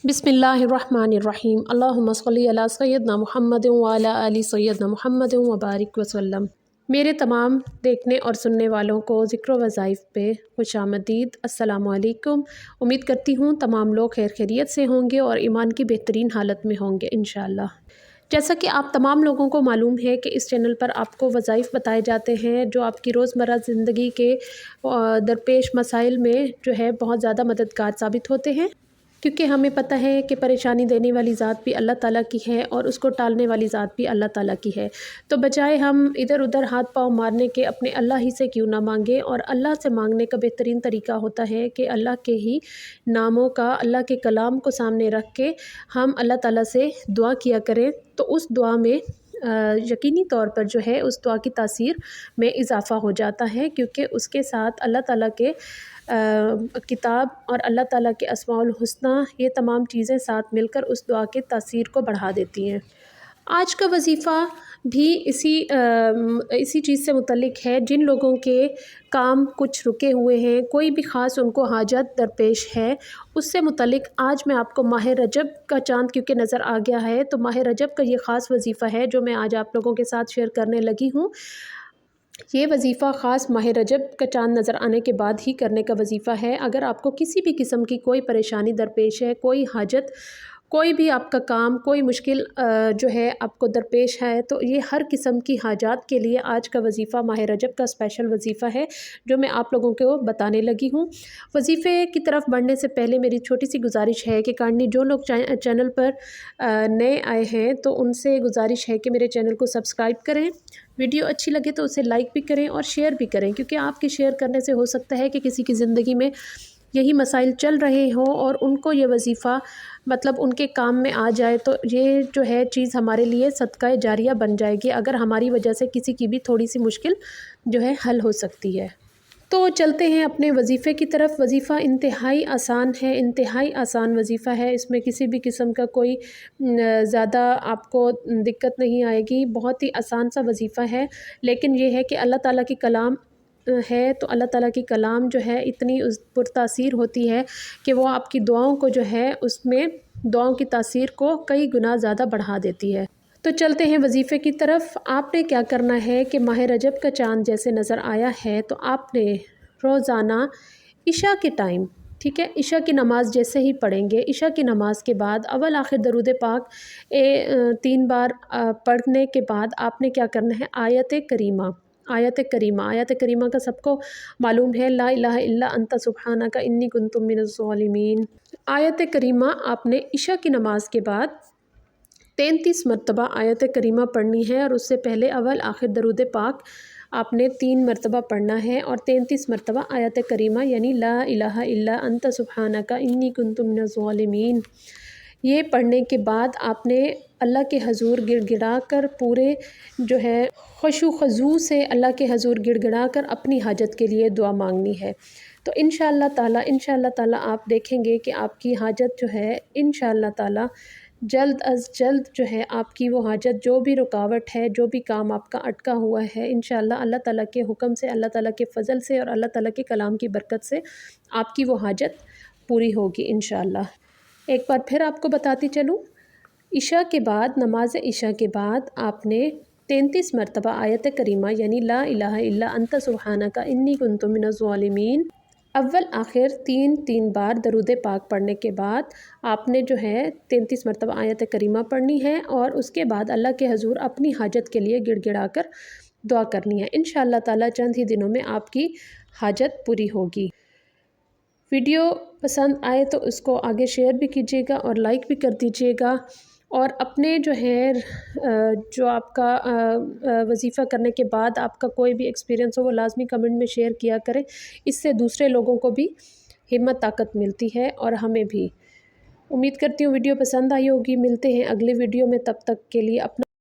बिस्मिल्लाहिर्रहमानिर्रहीम। अल्लाहुम्मा सल्ली अला सय्यदना मुहम्मद व अला आलि सय्यदना मुहम्मद व बारिक वसल्लम। मेरे तमाम देखने और सुनने वालों को ज़िक्र वज़ाइफ़ पे खुशामदीद। अस्सलामु अलैकुम। उम्मीद करती हूँ तमाम लोग खैर खैरियत से होंगे और ईमान की बेहतरीन हालत में होंगे इंशाअल्लाह। जैसा कि आप तमाम लोगों को मालूम है कि इस चैनल पर आपको वज़ाइफ़ बताए जाते हैं जो आपकी रोज़मर्रा ज़िंदगी के दरपेश मसाइल में जो है बहुत ज़्यादा मददगार साबित होते हैं, क्योंकि हमें पता है कि परेशानी देने वाली ज़ात भी अल्लाह ताला की है और उसको टालने वाली ज़ात भी अल्लाह ताला की है। तो बजाय हम इधर उधर हाथ पाँव मारने के अपने अल्लाह ही से क्यों ना मांगें, और अल्लाह से मांगने का बेहतरीन तरीका होता है कि अल्लाह के ही नामों का, अल्लाह के कलाम को सामने रख के हम अल्लाह ताला से दुआ किया करें। तो उस दुआ में यकीनी तौर पर जो है उस दुआ की तासीर में इजाफ़ा हो जाता है, क्योंकि उसके साथ अल्लाह ताला के किताब और अल्लाह ताला के अस्माउल हुस्ना ये तमाम चीज़ें साथ मिलकर उस दुआ के तासीर को बढ़ा देती हैं। आज का वजीफ़ा भी इसी चीज़ से मुतल्लिक है। जिन लोगों के काम कुछ रुके हुए हैं, कोई भी ख़ास उनको हाजत दरपेश है, उससे मुतल्लिक आज मैं आपको माह रजब का चाँद क्योंकि नज़र आ गया है, तो माह रजब का ये ख़ास वजीफ़ा है जो मैं आज आप लोगों के साथ शेयर करने लगी हूँ। ये वजीफ़ा ख़ास माह रजब का चाँद नज़र आने के बाद ही करने का वजीफ़ा है। अगर आपको किसी भी किस्म की कोई परेशानी दरपेश है, कोई हाजत, कोई भी आपका काम, कोई मुश्किल जो है आपको दरपेश है, तो ये हर किस्म की हाजात के लिए आज का वजीफ़ा माह रजब का स्पेशल वजीफ़ा है जो मैं आप लोगों को बताने लगी हूँ। वजीफ़े की तरफ बढ़ने से पहले मेरी छोटी सी गुजारिश है कि काइंडली जो लोग चैनल पर नए आए हैं तो उनसे गुजारिश है कि मेरे चैनल को सब्सक्राइब करें, वीडियो अच्छी लगे तो उसे लाइक भी करें और शेयर भी करें, क्योंकि आपके शेयर करने से हो सकता है कि किसी की ज़िंदगी में यही मसाइल चल रहे हों और उनको ये वजीफ़ा मतलब उनके काम में आ जाए, तो ये जो है चीज़ हमारे लिए सदका जारिया बन जाएगी। अगर हमारी वजह से किसी की भी थोड़ी सी मुश्किल जो है हल हो सकती है। तो चलते हैं अपने वजीफ़े की तरफ। वजीफ़ा इंतहाई आसान है, इंतहाई आसान वजीफ़ा है। इसमें किसी भी किस्म का कोई ज़्यादा आपको दिक्कत नहीं आएगी। बहुत ही आसान सा वजीफ़ा है, लेकिन ये है कि अल्लाह ताला की कलाम है, तो अल्लाह ताला की कलाम जो है इतनी पुरतासीर होती है कि वो आपकी दुआओं को जो है उसमें दुआओं की तासीर को कई गुना ज़्यादा बढ़ा देती है। तो चलते हैं वजीफ़े की तरफ। आपने क्या करना है कि माह रजब का चाँद जैसे नज़र आया है तो आपने रोज़ाना इशा के टाइम, ठीक है, इशा की नमाज़ जैसे ही पढ़ेंगे, इशा की नमाज़ के बाद अव्वल आखिर दरूद पाक 3 बार पढ़ने के बाद आपने क्या करना है, आयत करीमा, आयत करीमा, आयत करीमा का सबको मालूम है, ला इलाहा इल्ला अंता सुब्हानका इन्नी कुन्तु मिनज़ ज़ालिमीन। आयत करीमा आपने इशा की नमाज़ के बाद 33 मरतबा आयत करीमा पढ़नी है, और उससे पहले अव्वल आखिर दरूद पाक आपने 3 मरतबा पढ़ना है और 33 मरतबा आयत करीमा यानी ला इलाहा इल्ला अंता सुब्हानका इन्नी कुन्तु मिनज़ ज़ालिमीन। ये पढ़ने के बाद आपने अल्लाह के हजूर गिड़गिड़ा कर पूरे जो है खुशू खजू से अल्लाह के हजूर गिड़गिड़ा कर अपनी हाजत के लिए दुआ मांगनी है। तो इंशाअल्लाह ताला आप देखेंगे कि आपकी हाजत जो है इंशाअल्लाह ताला जल्द अज़ जल्द जो है आपकी वो हाजत, जो भी रुकावट है, जो भी काम आपका अटका हुआ है, इंशाअल्लाह अल्लाह ताला के हुक्म से, अल्लाह ताला के फ़ज़ल से और अल्लाह ताला के कलाम की बरकत से आपकी वो हाजत पूरी होगी इंशाअल्लाह। एक बार फिर आपको बताती चलूँ, इशा के बाद, नमाज इशा के बाद आपने 33 मरतबा आयत करीमा यानी ला इलाहा इल्ला अंता सुब्हानका इन्नी कुन्तु मिनज़ ज़ालिमीन अव्वल आखिर 3 बार दरूद पाक पढ़ने के बाद आपने जो है 33 मरतबा आयत करीमा पढ़नी है, और उसके बाद अल्लाह के हजूर अपनी हाजत के लिए गिड़गिड़ा कर दुआ करनी है। इंशाअल्लाह ताला चंद ही दिनों में आपकी हाजत पूरी होगी। वीडियो पसंद आए तो उसको आगे शेयर भी कीजिएगा और लाइक भी कर दीजिएगा, और अपने जो है जो आपका वजीफ़ा करने के बाद आपका कोई भी एक्सपीरियंस हो वो लाजमी कमेंट में शेयर किया करें। इससे दूसरे लोगों को भी हिम्मत ताकत मिलती है और हमें भी। उम्मीद करती हूँ वीडियो पसंद आई होगी। मिलते हैं अगले वीडियो में, तब तक के लिए अपना